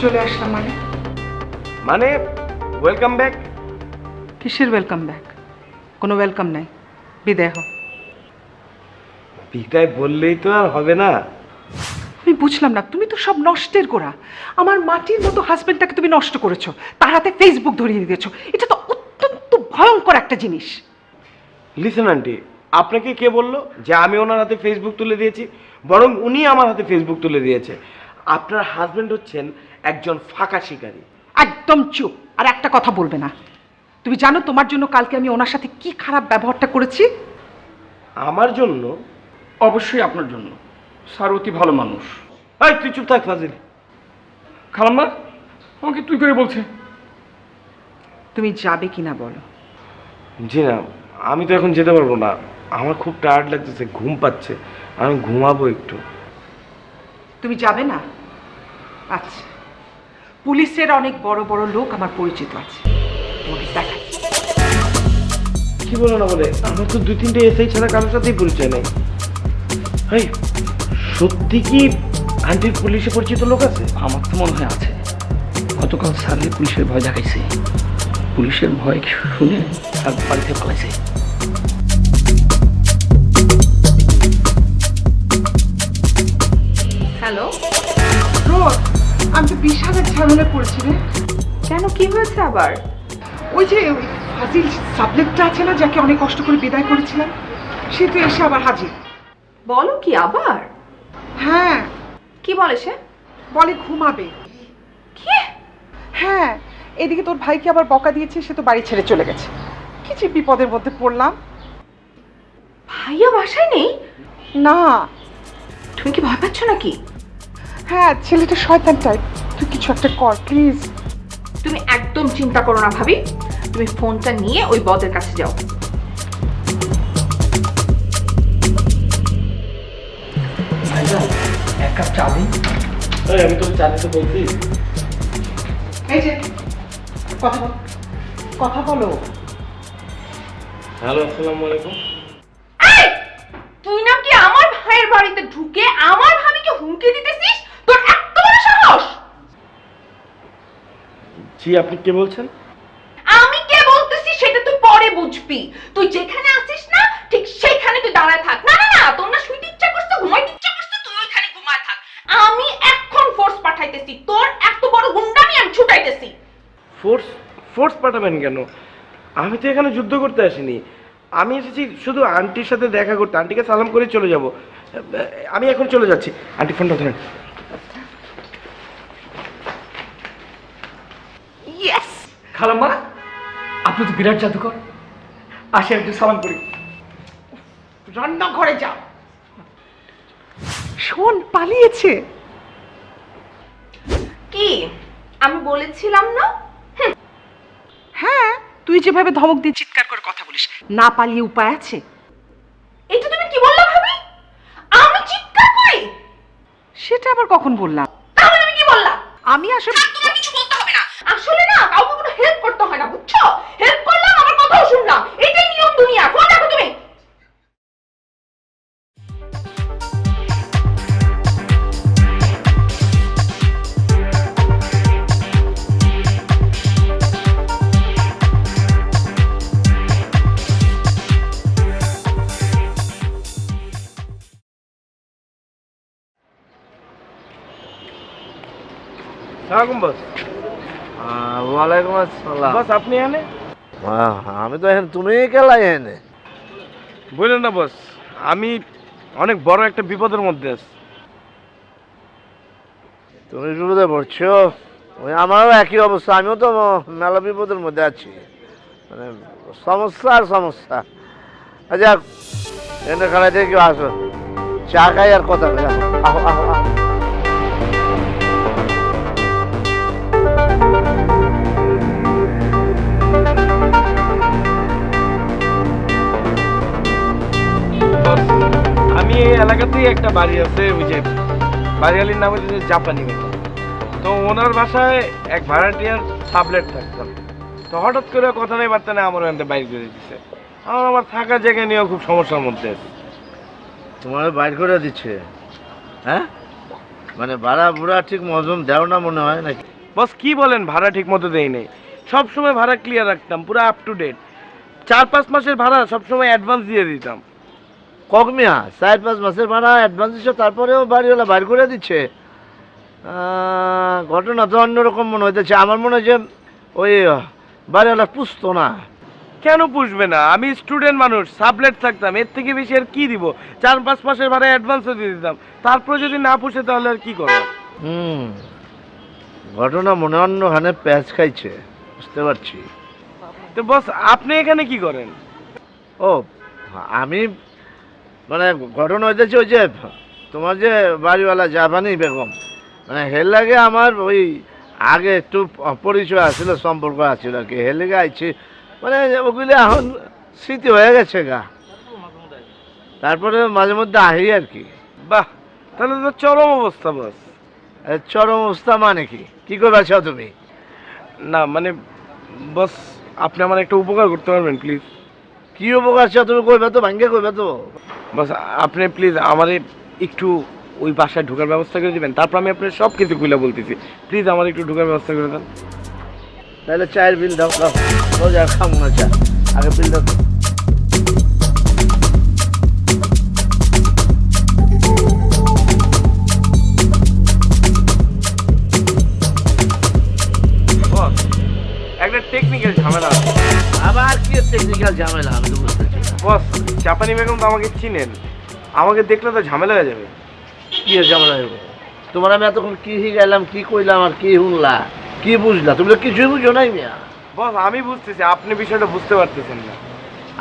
চলে আসলাম মানে welcome back? কিসের ওয়েলকাম ব্যাক? কোনো ওয়েলকাম নাই, বিদায় হও। বিদায় বললেই তো আর হবে না। আমি বুঝলাম না, তুমি তো সব নষ্টের গোড়া। আমার মাটির মতো হাজবেন্ডটাকে তুমি নষ্ট করেছো, তার হাতে ফেসবুক ধরিয়ে দিয়েছো। এটা তো অত্যন্ত ভয়ঙ্কর একটা জিনিস। লিসেন আন্টি, আপনাকে কে বললো যে আমি ওনার হাতে ফেসবুক তুলে দিয়েছি? বরং উনি আমার হাতে ফেসবুক তুলে দিয়েছে। আপনার হাজবেন্ড হচ্ছেন একজন ফাঁকা শিকারী। একদম চুপ, আর একটা কথা বলবে না। তুমি জানো তোমার জন্য কালকে আমি ওনার সাথে কি খারাপ ব্যবহারটা করেছি? আমার জন্য? অবশ্যই আপনার জন্য। স্যার অতি ভালো মানুষ। এই তুই চুপ থাক ফাজিল। খালাম্মা আমাকে তুই করে বলছে। তুমি যাবে কিনা বলো? জি না, আমি তো এখন যেতে পারবো না। আমার খুব টায়ার্ড লাগতেছে, ঘুম পাচ্ছে, আমি ঘুমাবো একটু। তুমি যাবে না? আচ্ছা, পুলিশের অনেক বড় বড় লোক আমার পরিচিত আছে, তোমাকে দেখাচ্ছি। কি বলো না বলে? আমার তো 2-3টে এসআই ছাড়া কারোর সাথেই পরিচয় নেই। এই সত্যি কি আন্টির পুলিশে পরিচিত লোক আছে? আমার তো মনে হয় আছে। গতকাল স্যারকে পুলিশের ভয় দেখাইছে। পুলিশের ভয় শুনে স্যার বাড়িতে পালাইছে। হ্যালো, রোজ, আমি তো বিশাল এক ঝামেলা পড়েছি রে। কেন, কি হয়েছে আবার? ওই যে ওই ফাজিল সাবজেক্টটা আছে না, যাকে অনেক কষ্ট করে বিদায় করেছিলাম, সে তো এসে আবার হাজির। বলো কি আবার? হ্যাঁ, কি বলে সে? বলে ঘুমাবে। কি? হ্যাঁ, এদিকে তোর ভাইকে আবার বকা দিয়েছে, সে তো বাড়ি ছেড়ে চলে গেছে। কি যে বিপদের মধ্যে পড়লাম। ভাইয়া বাসায় নেই? না। তুমি কি ভয় পাচ্ছ নাকি? হ্যাঁ, ছেলেটা শয়তান টাইপ। তুই কিছু একটা কর প্লিজ। তুমি একদম চিন্তা করো না ভাবি, তুমি ফোনটা নিয়ে ওই বদের কাছে যাও। এক কাপ চা দিন। আমি তো চা দিতে বলছি। এই যে কথা বল, কথা বলো। হ্যালো, আসসালামু আলাইকুম। এই, তুই নাকি আমার ভাইয়ের বাড়িতে ঢুকে আমার ভাবিকে হুমকি দিতেছিস? তোর এত বড় সাহস! জি, আপনি কে বলছেন? আমি কে বলতেছি সেটা তুই পরে বুঝবি। তুই যেখানে আছিস না, ঠিক সেইখানে তুই দাঁড়ায় থাক। না না না, তোর না শুইতে ইচ্ছা করছে, ঘুমাইতে ইচ্ছা করছে, তুই ওইখানে ঘুমায় থাক। আমি এখন ফোর্স পাঠাইতেছি, তোর এত বড় গুন্ডামি আমি ছুটাইতেছি। ফোর্স? ফোর্স পাঠাবেন কেন? আমি তো এখানে যুদ্ধ করতে আসিনি। আমি এসেছি শুধু আন্টির সাথে দেখা করতে, আন্টিকে সালাম করে চলে যাব। আমি এখন চলে যাচ্ছি। আন্টি ফোনটা ধরেন। ইয়েস। খালাম্মা আপনি তো বিরাট জাদুকর। আসে একটু সালাম করি। রান্নাঘরে যাও। শোন, পালিয়েছে। কি আমি বলেছিলাম না? হ্যাঁ, তুই যেভাবে ধমক দিয়ে চিৎকার করে কথা বলিস, না পালিয়ে উপায় আছে? এটা তুমি কি বললা ভাবি? আমি চিৎকার করি? সেটা আবার কখন বললাম? তাহলে তুমি কি বললা? আমি আসলে তোমার কিছু বলতে হবে না। আসলে না, কাউকে কোনো হেল্প করতে হয় না, বুঝছো? হেল্প করলাম, আমার কথাও শুনলাম, এটাই নিয়ম দুনিয়া। ফোন রাখো তুমি। সালাম বস। ওয়ালাইকুম আসসালাম। বস আপনি এখানে? আমি তো এখন, তুমি কেলাই এনে? বললেন না বস, আমি অনেক বড় একটা বিপদের মধ্যে আছি। তুমি বিপদে পড়ছো? ওই আমারও একই অবস্থা, আমিও তো মেলা বিপদের মধ্যে আছি। মানে সমস্যা আর সমস্যা। আচ্ছা এনে খেলা থেকে কেউ আসো, চা খাই আর কথা বলি। আহো আহো আহো। আমি এই এলাকাতেই একটা বাড়ি আছে, ওই যে বাড়িওয়ালির নাম হচ্ছে জাপানি মেয়ে। তো ওনার বাসায় এক ভাড়াটিয়ার সাবলেট থাকতাম। তো হঠাৎ করে কথা নেই বার্তা নেই আমার এখান বাইর করে দিচ্ছে। আমার থাকার জায়গা নিয়েও খুব সমস্যার মধ্যে আছে। তোমার বাইর করে দিচ্ছে? হ্যাঁ, মানে ভাড়া বুড়া ঠিক মজম দেও না মনে হয় নাকি? বস কি বলেন, ভাড়া ঠিক মতো দেই নাই। সবসময় ভাড়া ক্লিয়ার রাখতাম, পুরো আপ টু ডেট। 4-5 মাসের ভাড়া সবসময় অ্যাডভান্স দিয়ে দিতাম। কক মিয়া 4-5 মাসের ভাড়া অ্যাডভান্স দিচ্ছে, তারপরেও বাড়িওয়ালা বাইর করে দিচ্ছে? ঘটনা তো অন্যরকম মনে হইতেছে। আমার মনে হয় যে ওই বাড়িওয়ালা পুষতো না। কেন পুষবে না? আমি স্টুডেন্ট মানুষ, সাবলেট থাকতাম, এর থেকে বেশি আর কি দিব? 4-5 মাসের ভাড়া অ্যাডভান্সও দিয়ে দিতাম। তারপর যদি না পুষে তাহলে আর কি করবো? ঘটনা মনে অন্যখানে প্যাঁচ খাইছে, বুঝতে পারছি। তো বস আপনি এখানে কি করেন? ও আমি মানে ঘটনা হইতেছে ওই যে তোমার যে বাড়িওয়ালা জাপানি বেগম, মানে হের লাগে আমার ওই আগে একটু পরিচয় আছিল, সম্পর্ক আছিল আর কি, হের লেগে আইছি। মানে ওগুলি এখন স্মৃতি হয়ে গেছে গা, তারপরে মাঝে মধ্যে আহি আর কি। বাহ, তাহলে তো চরম অবস্থা বস। চরম অবস্থা মানে কি? কি করবা চাও তুমি? না মানে বস, আপনি আমার একটা উপকার করতে পারবেন প্লিজ? কি উপকার চাও তুমি? কইবা তো, ভাঙ্গে কইবা তো। বস আপনি প্লিজ আমার একটু ওই বাসায় ঢোকার ব্যবস্থা করে দিবেন, তারপর আমি আপনার সব কিছু খুলে বলতেছি। প্লিজ আমার একটু ঢোকার ব্যবস্থা করে দেন। তাহলে চায়ের বিল দাও, দাও রোজ আর খাবো না চা, আগে বিল দাও। বস একটা টেকনিক্যাল ঝামেলা আছে। আবার কি টেকনিক্যাল ঝামেলা? আমি তো বুঝতেছি না। বস জাপানি বেগম তো আমাকে চিনেন, আমাকে দেখলে তো ঝামেলা হয়ে যাবে। কি ঝামেলা হইব? তোমার আমি এতক্ষণ কি গেলাম, কি কইলাম আর কি শুনলা, কি বুঝলা? তুমি তো কিছুই বুঝো নাই মিয়া। বস আমি বুঝতেছি, আপনি বিষয়টা বুঝতে পারতেছেন না।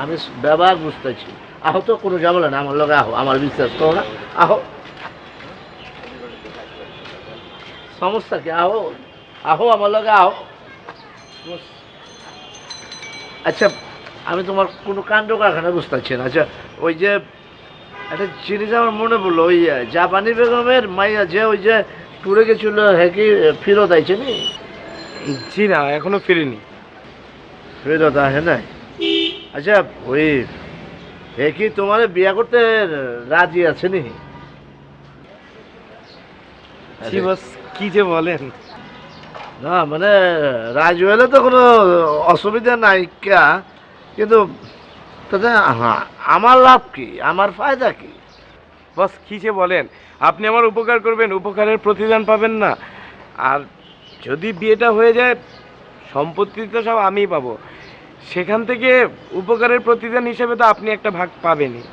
আমি ব্যবহার বুঝতেছি। আহো তো, কোনো ঝামেলা না আমার লগে, আহো, আমার বিশ্বাস করো না, আহো। সমস্যা কি? আহো আহো আমার লগে, আহো। আচ্ছা আমি তোমার কোনো কাণ্ড কারখানা বুঝতেছি না। আচ্ছা ওই যে একটা জিনিস আমার মনে পড়লো, ওই জাপানি বেগমের মাইয়া যে ওই যে টুরে গেছিল, হ্যাঁ কি ফেরত আইছে নি? জি না, এখনো ফিরিনি। ফেরত আসে নাই? আচ্ছা ওই হে কি তোমার বিয়া করতে রাজি আছে নি? জি বস, কি যে বলেন। না মানে রাজি হলে তো কোনো অসুবিধা নাই কা, কিন্তু তাতে আমার লাভ কি, আমার ফায়দা কি? বস কি যে বলেন, আপনি আমার উপকার করবেন, উপকারের প্রতিদান পাবেন না। আর যদি বিয়েটা হয়ে যায়, সম্পত্তি তো সব আমিই পাবো, সেখান থেকে উপকারের প্রতিদান হিসেবে তো আপনি একটা ভাগ পাবেনই।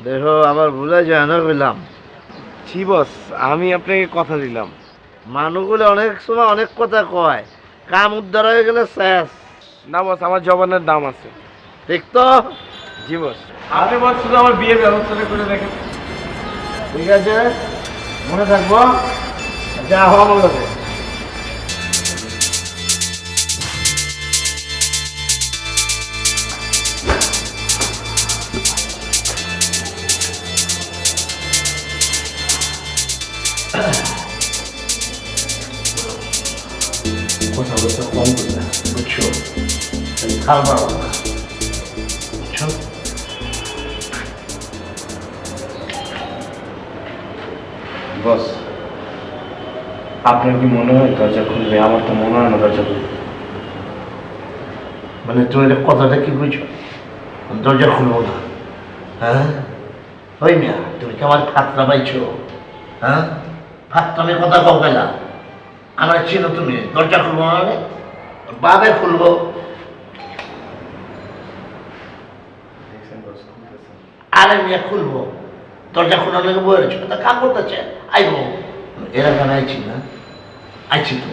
দেখো আবার ভুলে যায় না বললাম। জি বস, আমি আপনাকে কথা দিলাম। মানুষগুলো অনেক সময় অনেক কথা কয়, কাম উদ্ধার হয়ে গেলে শেষ। না বস, আমার জবানের দাম আছে। ঠিক তো? জি বস, আপনি বস শুধু আমার বিয়ের ব্যবস্থাটা করে দেখেন। ঠিক আছে, মনে থাকবো। যা হওয়া আমার কাছে। কথা বলতে কম করবে, বুঝছো? খাবার বুঝছো? বস আপনার কি মনে হয় দরজা খুলবে? আমার তো মনে হয় না দরজা খুলবে। মানে তুমি এটা কথাটা কি বুঝো? দরজা খুলবো না? হ্যাঁ ওই মিয়া, তুমি কি আমার ফাতরা পাইছো? হ্যাঁ ফাতরামে কথা কও গেলা? আমার চিনো তুমি? দরজা খুলবো না মানে বাবে খুলবো। আরে মিয়া খুলবো, দরজা খোলার লেগে বয়ে রয়েছে, তা কাম করতেছে আইবো। এরা কেন আইছি না? আইছি তো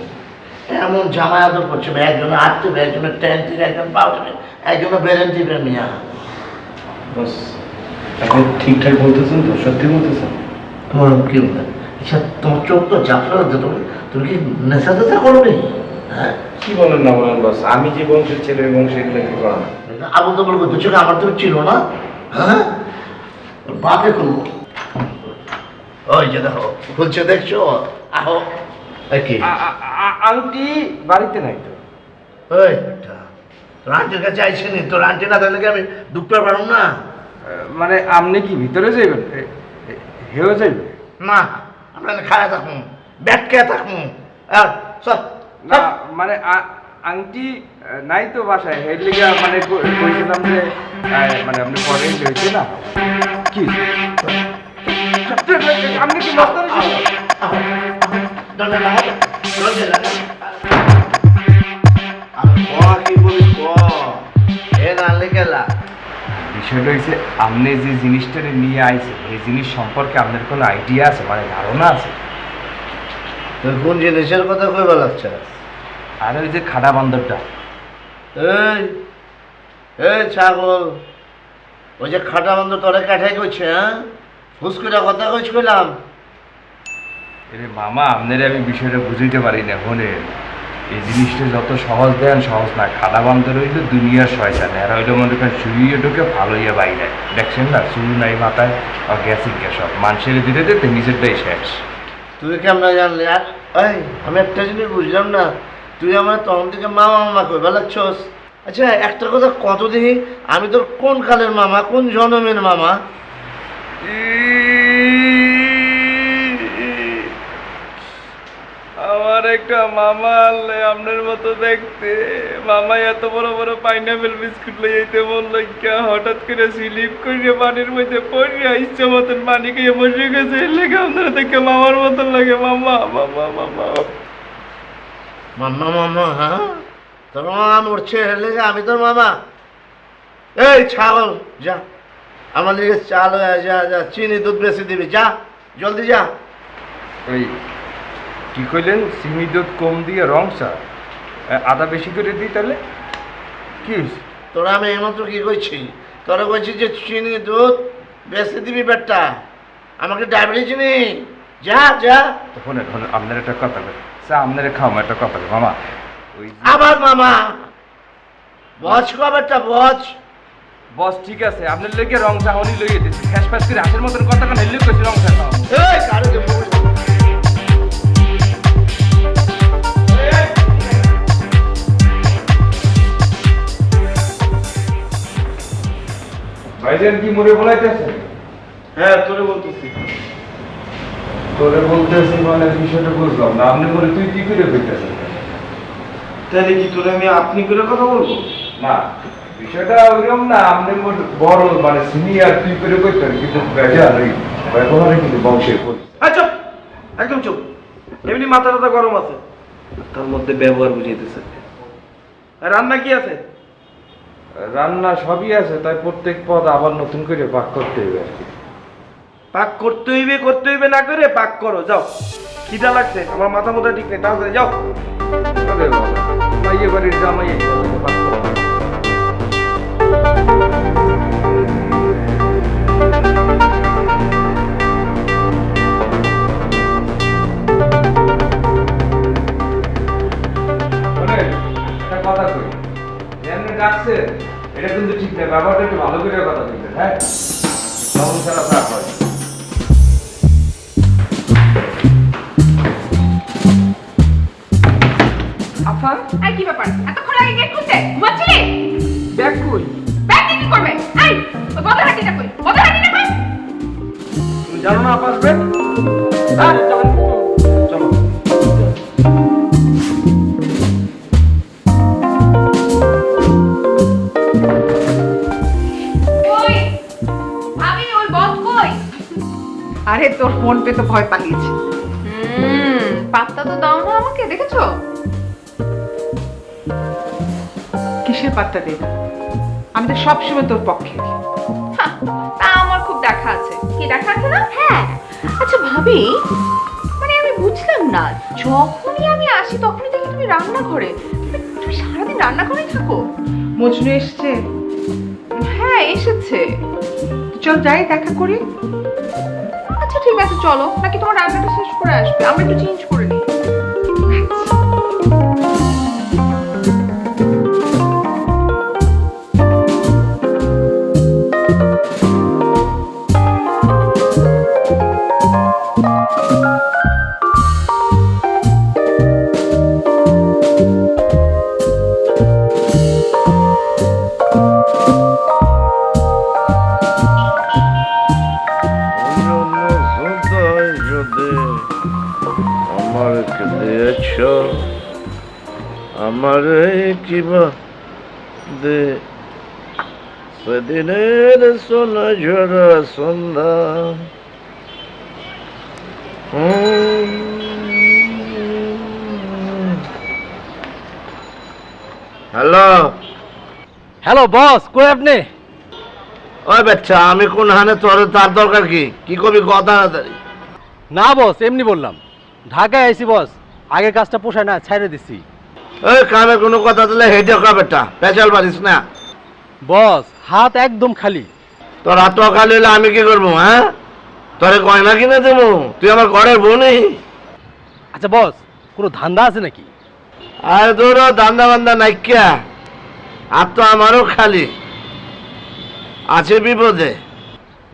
এমন জামাই আদর করছে, একজনে হাত দেবে, একজনের ট্যান দিবে, একজন পাও দেবে, একজনে বেরেন দিবে। মিয়া বস আপনি ঠিকঠাক বলতেছেন তো? সত্যি বলতেছেন? তোমার কি বলে? আচ্ছা তোমার চোখ তো ঝাপসা হচ্ছে, তুমি তুমি কি নেশা টেশা করবে? হ্যাঁ কি বলেন না বলেন বস, আমি যে বংশের ছেলে ওই বংশে এগুলো কি করা না। আবু তো বলবো তো চোখে আমার তুমি চিনো না? হ্যাঁ বাপে খুলবো। ওই যে দেখো খুলছে, দেখছো? আহো। কি আংটি বাড়িতে নাই তো? ওই রান্টির কাছে আইসেনি তো, রান্টি না থাকলে কি আমি দুপুরে পারুম না? মানে আপনি কি ভিতরে যাইবেন? হেও যাইবে না আমরা খায়া থাকুন, ব্যাট খেয়ে থাকুন। আর সব না মানে আংটি নাই তো বাসায় এর লিগে মানে কইছিলাম যে মানে আপনি পরে হয়েছে না কি আপনি কি মস্তানি বিষয়টা হয়েছে আপনি যে জিনিসটা নিয়ে আইছে এই জিনিস সম্পর্কে আপনার কোনো আইডিয়া আছে মানে ধারণা আছে? তুই কোন জিনিসের কথা কইবা লাগছে? আর ওই যে খাড়া বান্দরটা। এই এই ছাগল, ওই যে খাটা বন্ধ তোরে কাঠাই কইছে, হ্যাঁ ফুসকুরা কথা কইছ কইলাম। আরে মামা আপনার আমি বিষয়টা বুঝাইতে পারি না। হনে এই জিনিসটা যত সহজ দেন সহজ না। খাড়া বান্দর হইলো দুনিয়ার শয়তান, এরা হইলো মনে করেন শুয়ে ঢুকে ভালো ইয়ে বাইরে দেখছেন না, চুল নাই মাথায় আর গ্যাসিং গ্যাস সব মানুষের দিতে দিতে নিজেরটাই শেষ। তুই কেমন জানলি? আর এই আমি একটা জিনিস বুঝলাম না, তুই আমার তখন থেকে মামা মামা কইবা লাগছস। আচ্ছা একটা কথা কত দেখি, আমি তোর কোন কালের মামা, কোন জন্মের মামা? আমার একটা মামা আনলে আপনার মতো দেখতে, মামা এত বড় বড় পাইনাপেল বিস্কুট লই যাইতে বললো, হঠাৎ করে স্লিপ করে পানির মধ্যে পড়িয়া ইচ্ছা মতন পানি খেয়ে বসে গেছে। লেগে আপনারা দেখে মামার মতন লাগে। মামা মামা মামা মামা মামা, হ্যাঁ তোর মামা মরছে লেগে আমি তোর মামা? এই ছাগল যা, আমার লিগে চাল যা যা, চিনি দুধ বেশি দিবি, যা জলদি যা। ওই কি কইলেন? চিনি দুধ কম দিয়ে রং চা, আদা বেশি করে দিই তাহলে কি? তোরা আমি এইমাত্র কি কইছি? তোরা কইছি যে চিনি দুধ বেশি দিবি বেটা, আমাকে ডায়াবেটিস চিনি, যা যা। শোনেন শোনেন আপনার একটা কথা বলি, চা আপনার খাওয়া একটা কথা বলি মামা। ওই আবার মামা বজ কবেটা বজ? বস ঠিক আছে, আপনার লেগে রং চা হনি লইয়ে দিচ্ছি, ফ্যাস ফ্যাস করে হাসের মতন কথা কেন হেললে কইছি রং চা খাওয়া। এই কারো ভাইজান কি মরে বলাইতেছে? হ্যাঁ তোরে বলতেছি। তোরে বলতেছি মানে বিষয়টা বুঝলাম না। আপনি বলে তুই কি করে কইতেছেন? তাহলে কি তোরে আমি আপনি করে কথা বলবো? না বিষয়টা ওইরকম না, আপনি বড় মানে সিনিয়র তুই করে কইতেন, কিন্তু বেজার ওই ব্যবহারে কিন্তু বংশের করি। চুপ, একদম চুপ। এমনি মাথা টাথা গরম আছে, তার মধ্যে ব্যবহার বুঝাইতেছে। আর রান্না কি আছে? রান্না সবই আছে, তাই প্রত্যেক পদ আবার নতুন করে পাক করতে হবে আর কি। পাক করতে হইবে না করে পাক করো, যাও। খিদা লাগছে, আমার মাথা মোথা ঠিক নেই, তাড়াতাড়ি যাও। আরে বাবা, মাইয়ে বাড়ির জামাই এইভাবে পাক করো। একটা কথা কই, এমনি ডাকছে এটা কিন্তু ঠিক না, ব্যবহারটা একটু ভালো করে কথা বলবেন। হ্যাঁ সমস্যাটা খারাপ হয়। আফা এই কি ব্যাপার? এতক্ষণ আগে গেট খুলতে ঘুমাচ্ছিলি? ব্যাগ কই? ব্যাগ কি করবে? এই ওই বদর হাঁটিটা কই? বদর হাঁটিটা কই? তুমি জানো না আপা আসবে? হ্যাঁ চল চলো। কই? আমি ওই বদ কই? আরে তোর ফোন পে তো ভয় পালিয়েছে। পাত্তা তো দাও না আমাকে, দেখেছো? কিসের পাত্তা দে না? আমি তো সবসময় তোর পক্ষে। হ্যাঁ, তা আমার খুব দেখা আছে। কি দেখা আছে না? হ্যাঁ। আচ্ছা ভাবি, মানে আমি বুঝলাম না, যখনই আমি আসি তখনই দেখি তুমি রান্নাঘরে। তুমি সারাদিন রান্নাঘরেই থাকো? মজনু এসছে, হ্যাঁ এসেছে। চল যাই দেখা করি। আচ্ছা ঠিক আছে চলো, নাকি তোমার রান্নাটা শেষ করে আসবে? আমরা একটু চেঞ্জ করে নিই। যদি আমাকে দিয়েছ আমার কি দে সেদিনের সোনা ঝরা সন্ধ্যা হ্যালো হ্যালো বস, কই আপনি? ওই বাচ্চা, আমি কোন হানে তোর তার দরকার কি কি কবি কথা তাড়াতাড়ি। না বস, এমনি বললাম। ঢাকায় আইছি বস, আগের কাজটা পোষায় না, ছাইড়ে দিছি। ওই কামে কোনো কথা দিলে হেঁটে কা বেটা, পেঁচাল পারিস না। বস হাত একদম খালি। তোর হাত পা খালি হলে আমি কি করবো? হ্যাঁ, তোরে গয়না কিনে দেবো? তুই আমার ঘরের বউ নেই? আচ্ছা বস, কোনো ধান্দা আছে নাকি? আর তোর দান্দা বান্দা নাইকিয়া, আর তো আমারও খালি আছে বিপদে।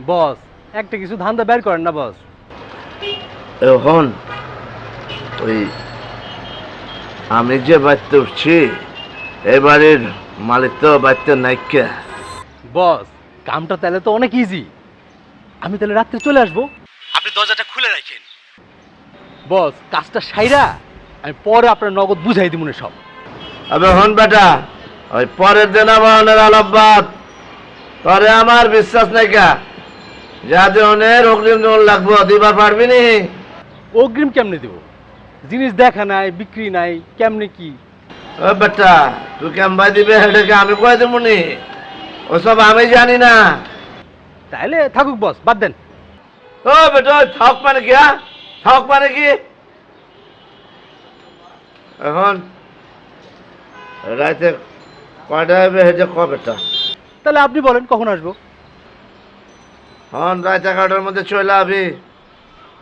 বস একটা কিছু ধান্দা বের করেন না বস। এখন ওই আমি যে বাড়িতে উঠছি এবারের মালিক তো বাড়িতে নাইকিয়া। বস কামটা তাহলে তো অনেক ইজি। আমি তাহলে রাত্রে চলে আসবো, আপনি দরজাটা খুলে রাখেন। বস কাজটা সাইরা আমি পরে আপনার নগদ বুঝাই দিব সব। আবে হন বেটা, ওই পরের দিন আমার আলাপবাদ পরে আমার বিশ্বাস নাইকা, যাতে অনেক অগ্রিম যখন লাগবো দিবার পারবি নি? অগ্রিম কেমনে দেব? জিনিস দেখা নাই, বিক্রি নাই, কেমনে কি? ও বেটা, তুই কেমন দিবে সেটাকে আমি কয়ে দেবো নি? ওসব আমি জানি না। তাইলে থাকুক বস, বাদ দেন। ও বেটা, থাক মানে কি? হ্যাঁ, থাক মানে কি? এখন রাতে কয়টা হবে হেঁটে ক বেটা? তাহলে আপনি বলেন কখন আসবো? হন রাত 11টার মধ্যে চলে আবি,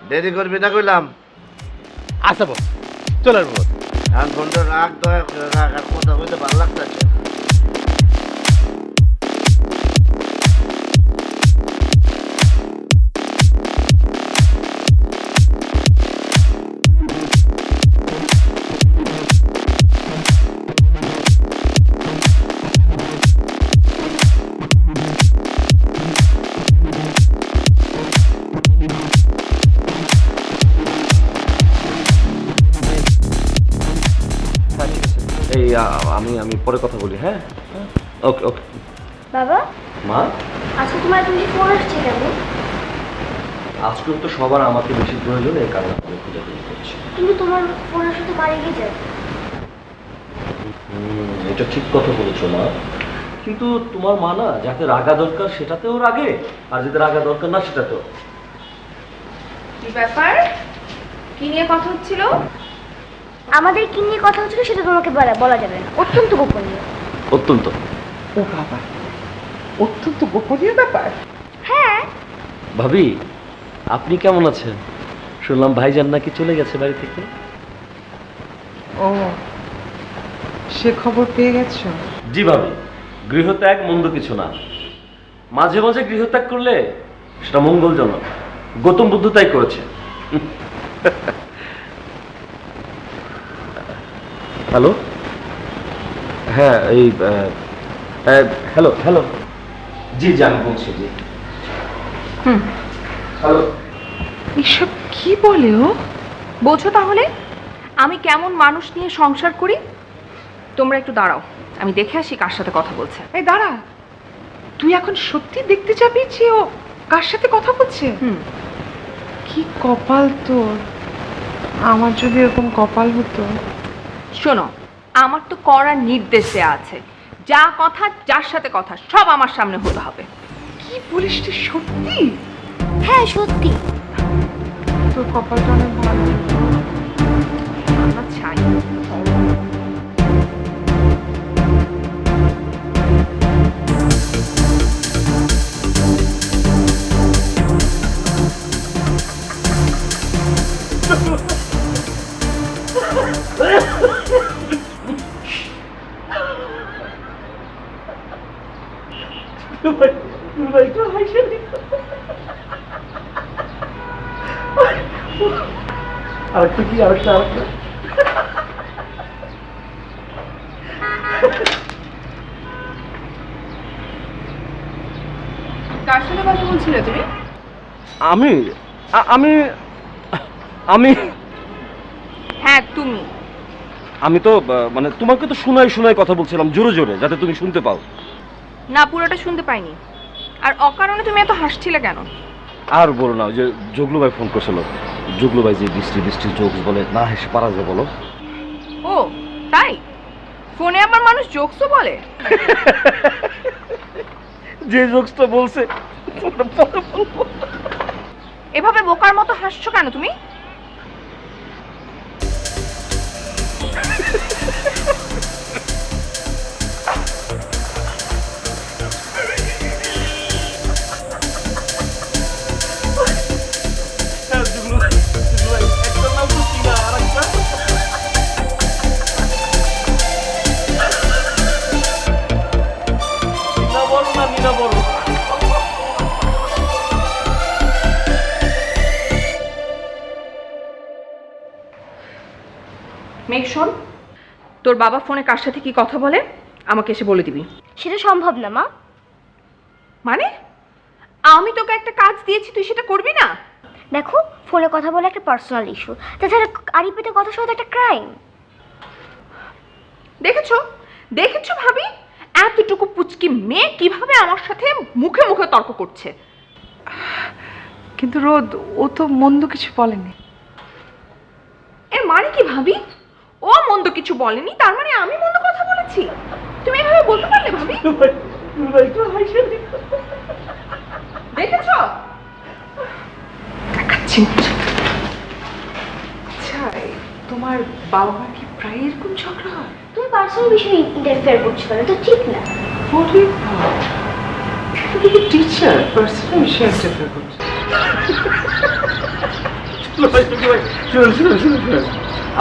দেরি করবি না কইলাম। আচ্ছা বস, চলে আসবো বস। এখন ফোনটা রাখ, দয়া করে রাখ, আর কথা বলতে ভালো লাগতেছে। এই আমি পরে কথা বলি। হ্যাঁ, ওকে ওকে। বাবা, মা, আজকে তোমার তুমি ফোন আসছে কেন? আজকে তো সবার আমাকে বেশি প্রয়োজন, এই কারণে আমি খোঁজাখুঁজি করছি। কিন্তু তোমার ফোন আসলে তো বাড়ি গিয়ে যায়। এটা ঠিক কথা বলেছো মা, কিন্তু তোমার মা না যাকে রাগা দরকার সেটাতেও রাগে, আর যেটা রাগা দরকার না সেটাতেও। কি ব্যাপার? কি নিয়ে কথা হচ্ছিল? আমাদের কি নিয়ে কথা হচ্ছিল সেটা তোমাকে বলা যাবে না, অত্যন্ত গোপনীয়। অত্যন্ত। ও বাবা, অত্যন্ত গোপনীয় ব্যাপার। হ্যাঁ, ভাবি আপনি কেমন আছেন? শুনলাম ভাইজান নাকি চলে গেছে বাড়ি থেকে। ও, সে খবর পেয়ে গেছো? জি ভাবি, গৃহত্যাগ মন্দ কিছু না, মাঝে মাঝে গৃহত্যাগ করলে সেটা মঙ্গলজনক। গৌতম বুদ্ধ তাই করেছে। হ্যালো, হ্যাঁ এই হ্যালো হ্যালো, জি জি আমি বলছি। জি হ্যালো। এসব কি বলে ও? বোঝো তাহলে আমি কেমন মানুষ নিয়ে সংসার করি। তোমরা একটু দাঁড়াও, আমি দেখে আসি কার সাথে কথা বলছে। এই দাঁড়া, তুই এখন সত্যি দেখতে যাবি যে ও কার সাথে কথা বলছে? কি কপাল তোর! আমার যদি এরকম কপাল হতো। শোনো, আমার তো করার নির্দেশ দেয়া আছে, যা কথা যার সাথে কথা সব আমার সামনে হতে হবে। কি বলিস তুই, সত্যি? হ্যাঁ সত্যি। তোর কপালটা অনেক ভালো। আমার ছাই। আরেকটা কি? আরেকটা কার সাথে কথা বলছিলে তুমি? আমি আমি আমি হ্যাঁ তুমি। আমি তো মানে তোমাকে তো শোনাই শোনাই কথা বলছিলাম জোরে জোরে, যাতে তুমি শুনতে পাও। না, পুরোটা শুনতে পাইনি। আর অকারণে তুমি এত হাসছিলে কেন? আর বলো না, ওই যে জগলু ভাই ফোন করছিল। জগলু ভাই যে বৃষ্টি বৃষ্টি জোকস বলে, না হেসে পারা যায় বলো? ও তাই? ফোনে আবার মানুষ জোকসও বলে? যে জোকসটা বলছে তোমরা পরে বলবো। এভাবে বোকার মতো হাসছো কেন তুমি? মেঘ শোন, তোর বাবা ফোনে কার সাথে কি কথা বলে আমাকে এসে বলে দিবি। সেটা সম্ভব না মা। মানে আমি তোকে একটা কাজ দিয়েছি, তুই সেটা করবি না? দেখো, ফোনে কথা বলা একটা পার্সোনাল ইস্যু, তাছাড়া আড়ি পেতে কথা শোনা তো একটা ক্রাইম। দেখেছো দেখেছো ভাবি, এতটুকু পুচকি মেয়ে কিভাবে আমার সাথে মুখে মুখে তর্ক করছে। কিন্তু রোদ, ও তো মন্দ কিছু বলেনি। এর মানে কি ভাবি? ও মন্দ কিছু বলেনি, তার মানে আমি মন্দ কথা বলেছি? তুমি এভাবে বলতে পারলে ভাবি? দেখেছো? দেখাচ্ছি। আচ্ছা, তোমার বাবা মা কি প্রায় এরকম ঝগড়া হয়? তুমি পার্সোনাল বিষয়ে ইন্টারফেয়ার করছো কেন? তো ঠিক না। টিচার পার্সোনাল বিষয়ে ইন্টারফেয়ার করছে?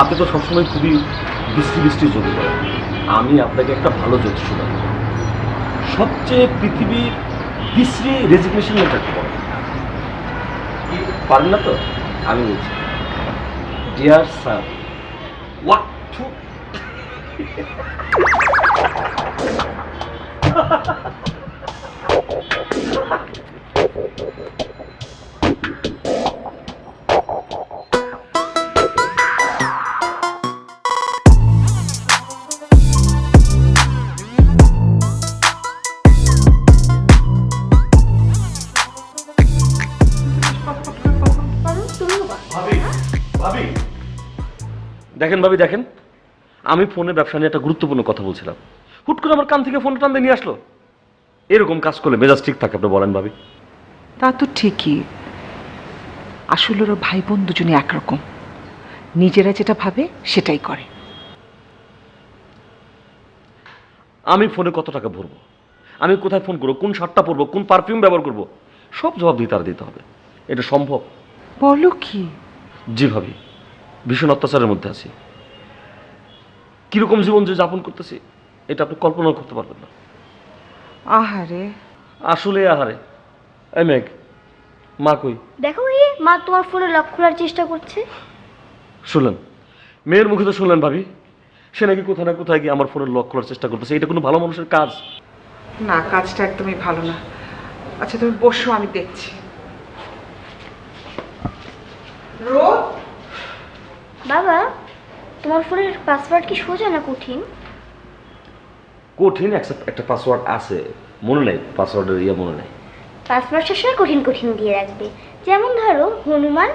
আপনি তো সবসময় খুবই বৃষ্টি বৃষ্টি যোগ করেন। আমি আপনাকে একটা ভালো যোগ শোনাব। সবচেয়ে পৃথিবীর বিশ্রী রেজিগনেশন লেটার পড়ে পারেন না তো? আমি বলছি, ডিয়ার স্যার, হোয়াট টু দেখেন ভাবি, দেখেন, আমি ফোনে ব্যবসা নিয়ে একটা গুরুত্বপূর্ণ কথা বলছিলাম, হুট করে আমার কান থেকে ফোন টান দিয়ে নিয়ে আসলো। এরকম কাজ করলে মেজাজ ঠিক থাকে? আপনি বলেন ভাবি। তা তো ঠিকই, আসলে ওরা ভাই বোন দুজনে একরকম, নিজেরা যেটা ভাবে সেটাই করে। আমি ফোনে কত টাকা ভরবো, আমি কোথায় ফোন করবো, কোন শার্টটা পরবো, কোন পারফিউম ব্যবহার করবো, সব জবাব দিয়ে তারা দিতে হবে। এটা সম্ভব? বলো কি? জি ভাবি, ভীষণ অত্যাচারের মধ্যে আছি। কিরকম জীবন যে যাপন করতেছি এটা আপনি কল্পনাও করতে পারবেন না। আহারে, আসলে আহারে। এই মেঘ, মা কই? দেখো, এই মা তোমার ফোনে লক খোলার চেষ্টা করছে। শুনলেন? মেয়ের মুখে তো শুনলেন ভাবি, সে নাকি কোথায় না কোথায় গিয়ে আমার ফোনের লক খোলার চেষ্টা করতেছে। এটা কোনো ভালো মানুষের কাজ না, কাজটা একদমই ভালো না। আচ্ছা তুমি বসো, আমি দেখছি। রোদ, বাবা, তোমার ফোনের পাসওয়ার্ড কি সোজা না কঠিন? কঠিন, একটা পাসওয়ার্ড আছে, মনে নেই, পাসওয়ার্ডের ইয়ে মনে নেই। পাসওয়ার্ড সবসময় কঠিন কঠিন দিয়ে রাখবে, যেমন ধরো হনুমান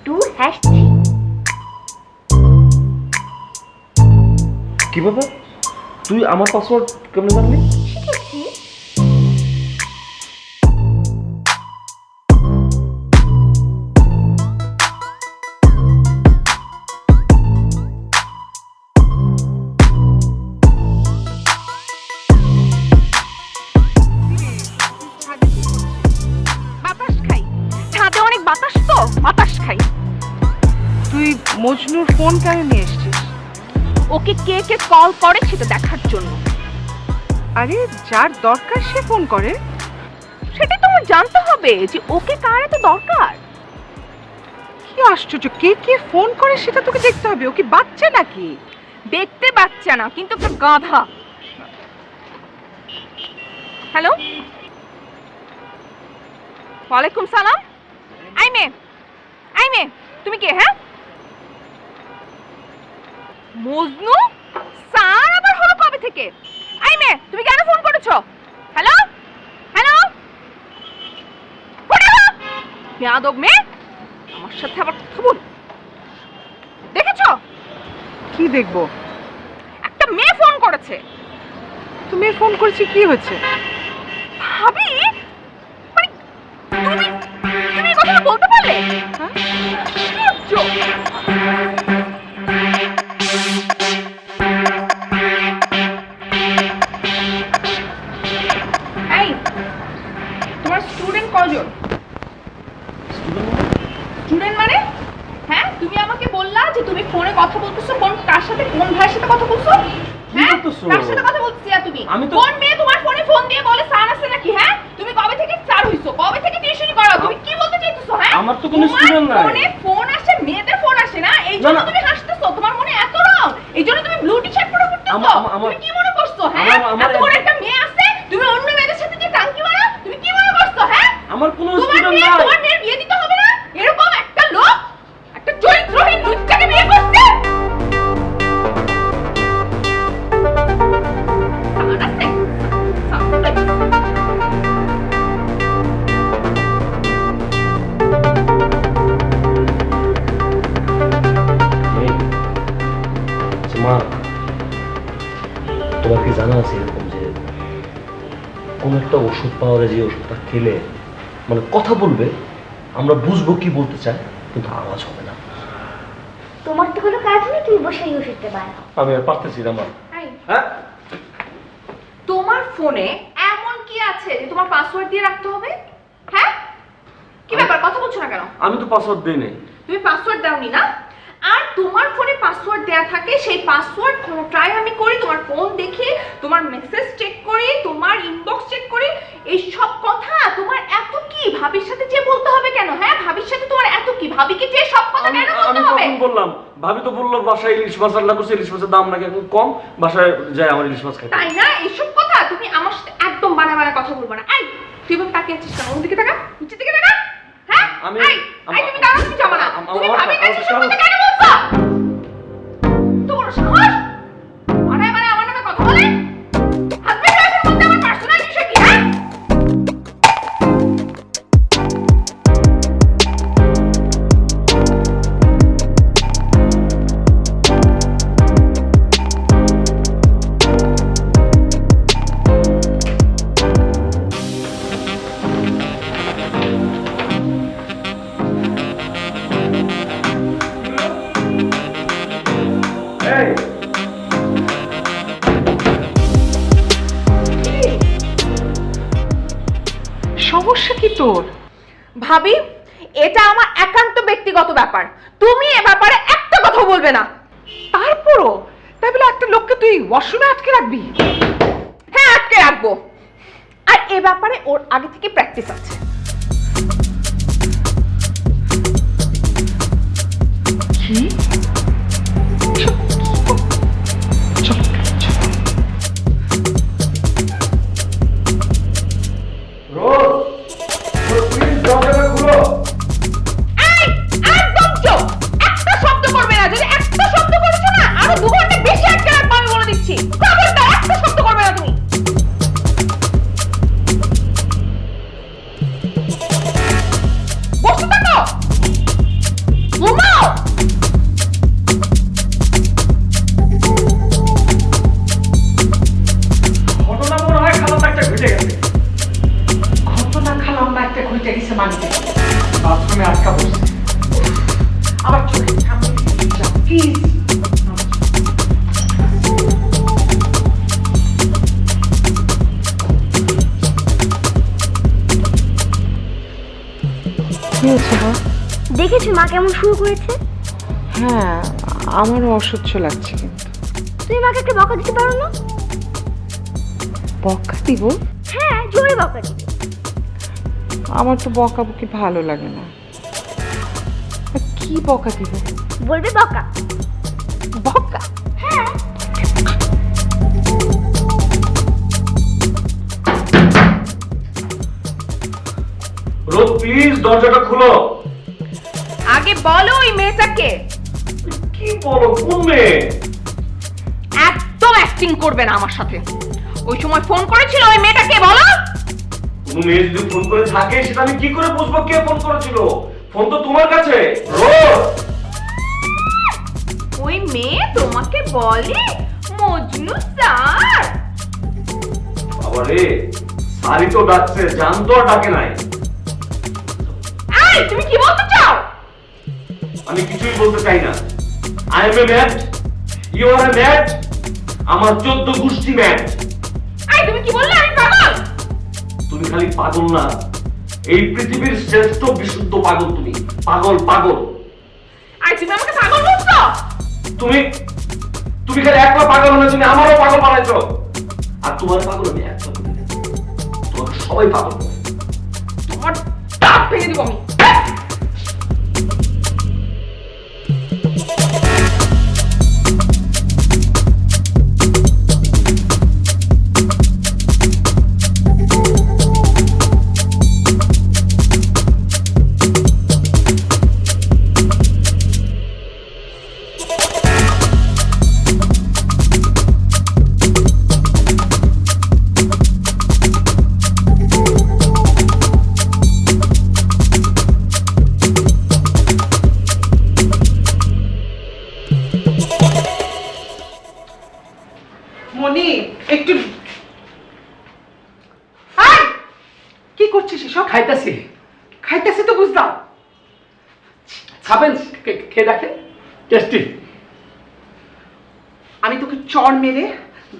*2#3। কি বাবা, তুই আমার পাসওয়ার্ড কেমনে জানলি? শিখেছি। বাতাস খাই, ছাদে অনেক বাতাস তো, বাতাস খাই। তুই মজনুর ফোন কেন নিয়ে এসছিস? ওকে কে কে কল করে সেটা দেখার জন্য। আরে যার দরকার সে ফোন করে। সেটা তোমার জানতে হবে যে ওকে কার এত দরকার। কি আশ্চর্য, কে কে ফোন করে সেটা তোকে দেখতে হবে। ও কি বাচ্চা নাকি? দেখতে বাচ্চা না, কিন্তু একটা গাধা। হ্যালো, ওয়ালাইকুম সালাম। আই মে, তুমি কে? হ্যাঁ, মজনু স্যার আবার হলো কবে থেকে? এই মেয়ে, তুমি কেন ফোন করেছো? হ্যালো হ্যালো, বেয়াদব মেয়ে, আমার সাথে আবার কথা বল। দেখেছো? কি দেখবো? একটা মেয়ে ফোন করেছে। তুমি ফোন করেছি, কি হয়েছে? ভাবি, মানে তুমি তুমি এই কথাটা বলতে পারলে? হ্যাঁ, এই তোমার স্টুডেন্ট কজন? স্টুডেন্ট মানে? হ্যাঁ, তুমি আমাকে বললা যে তুমি ফোনে কথা বলতেছো, কোন কার সাথে, কোন ভাইয়ের সাথে কথা বলছো? হ্যাঁ, কার সাথে কথা বলছিস তুমি? কোন মেয়ে তোমার ফোনে ফোন দিয়ে বলে স্যার আছে নাকি? হ্যাঁ, তুমি কবে থেকে স্যার হইছো? কবে থেকে টিউশনি করো? তুমি কি বলতে চাইতেছো? হ্যাঁ, আমার তো কোনো স্টুডেন্ট নাই। ফোনে ফোন আসে, মেয়েদের ফোন আসে না, এই জন্য তুমি হাসতেছো। তোমার মনে এত রং, এই জন্য তুমি ব্লু টি-শার্ট পরে ঘুরতেছো। তুমি কি মনে করছো? হ্যাঁ, এত বড় একটা মেয়ে আছে, তুমি অন্য মেয়েদের সাথে যে টাঙ্কি মারো, তুমি কি মনে করছো? হ্যাঁ, আমার কোনো তোমার স্টুডেন্ট মেয়ে, নাই। তোমার মেয়ের বিয়ে দিতে হবে না? এরকম একটা লোক, একটা চরিত্রহীন লুচ্চাকে বিয়ে করছে। আর আছে? মা, তোমার কি জানা আছে এরকম যে কোন একটা ওষুধ পাওয়ারে, যে ওষুধটা খেলে মানে কথা বলবে, আমরা বুঝবো কি বলতে চায়, কিন্তু আওয়াজ হবে না। তোমার তো কোনো কাজ নেই, তুমি বসেই ওষুধটা বানাও। আমি আর পারতেছি না মা। এই, হ্যাঁ, তোমার ফোনে এমন কি আছে যে তোমার পাসওয়ার্ড দিয়ে রাখতে হবে? হ্যাঁ, কি ব্যাপার, কথা বলছো না কেন? আমি তো পাসওয়ার্ড দেই নাই। তুমি পাসওয়ার্ড দাওনি না? আর তোমার ফোনে পাসওয়ার্ড দেয়া থাকে, সেই পাসওয়ার্ড ট্রাই আমি করি, তোমার ফোন দেখি, তোমার মেসেজ চেক করি, তোমার ইনবক্স চেক করি, এই সব কথা তোমার এত কি? ভাবির সাথে যে বলতে হবে কেন? হ্যাঁ, ভাবির সাথে তোমার এত কি? ভাবিকে যে সব কথা কেন বলতে আমি হবে? কখন বললাম? ভাবি তো বললো বাসায় ইলিশ মাছ রান্না করছে, ইলিশ মাছের দাম নাকি এখন কম, বাসায় যায় আমার ইলিশ মাছ খাইতে। তাই না? এইসব কথা তুমি আমার সাথে একদম বানায় বানায় কথা বলবো না। এই, তুই এভাবে তাকিয়ে আছিস কেন? ওদিকে তাকা, নিচের দিকে তাকা। হ্যাঁ, আমি তুমি দাঁড়াও, তুমি যাবো না। তুমি ভাবির কাছে সব কথা কেন বলছো? তোমার সাহস বানায় বানায় আমার নামে কথা বলে? হাজবেন্ড ওয়াইফের মধ্যে আমার পার্সোনাল বিষয় কি? হ্যাঁ, সমস্যা কি তোর? ভাবি, এটা আমার একান্ত ব্যক্তিগত ব্যাপার, তুমি এ ব্যাপারে একটা কথা বলবে না। তারপরও তাই বলে একটা লোককে তুই ওয়াশরুমে আটকে রাখবি? হ্যাঁ, আটকে রাখবো। আর এ ব্যাপারে ওর আগে থেকে প্র্যাকটিস আছে। কি? চল চল। রোজ, প্লিজ দরজাটা খুলো। এই, একদম চুপ, একটা শব্দ করবে না। যদি একটা শব্দ করেছো না, আরো 2 ঘন্টা বেশি আটকে রাখবো, আমি বলে দিচ্ছি। খবরদার একটা শব্দ করবে না তুমি। বসে থাকো, ঘুমাও। ঘটনা মনে হয় খালাম একটা ঘটে গেছে। ঘটনা খালাম না একটা ঘুরতে গেছে, মানিতে বাথরুমে আটকা বসে। আবার চলে প্লিজ। কি হয়েছে মা? দেখেছো মা কেমন শুরু করেছে? হ্যাঁ, আমারও অসহ্য লাগছে, কিন্তু তুমি মাকে একটা বকা দিতে পারো না? বকা দিব? হ্যাঁ, জোরে বকা দিবে। আমার তো বকাবকি ভালো লাগে না। কি বকা দিব? বলবে বকা। বকা? হ্যাঁ। রোজ, প্লিজ দরজাটা খুলো। আগে বলো ওই মেয়েটাকে। কি বলো? কোন মেয়ে? অ্যাক্টিং করবে না আমার সাথে। ওই সময় ফোন করেছিল ওই মেয়েটাকে, বলো। কোনো মেয়ে যদি ফোন করে থাকে সেটা আমি কি করে বুঝবো কে ফোন করেছিল? ফোন তো তোমার কাছে। রোজ ওই মেয়ে তোমাকে বলে মজনু স্যার। বাবা রে, সারি তো ডাকছে, জান তো আর ডাকে নাই। এই তুমি কি বলতে চাও? আমি কিছুই বলতে চাই না। I am a mad, you are a mad, আমার 14 গোষ্ঠী ম্যাড। এই তুমি কি বললে? আমি পাগল? তুমি খালি পাগল না, এই পৃথিবীর শ্রেষ্ঠ বিশুদ্ধ পাগল তুমি। পাগল পাগল। এই তুমি আমাকে পাগল বলছো? তুমি তুমি খালি একলা পাগল না, তুমি আমারও পাগল বানাইছো। আর তোমার পাগল আমি একলা করি না, তোমাকে সবাই পাগল বলে। তোমার দাঁত ভেঙে দিব আমি। মনি একটু কি করছিস এসব? খাইতাছি। খাইতেছি তো বুঝলাম। খাবেন? খেয়ে দেখেন, টেস্টি। আমি তোকে চড় মেরে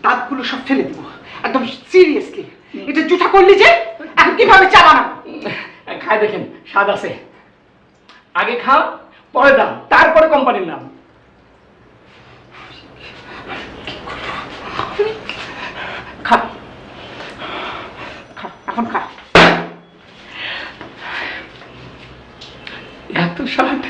দাঁতগুলো সব ফেলে দিব, একদম সিরিয়াসলি। এটা জুঠা করলি যে, এখন কিভাবে চা বানাবো? খাই দেখেন, স্বাদ আছে। আগে খাও, পরে দাম, তারপরে কোম্পানির নাম। খা খা, এখন খা। এত স্বাদ।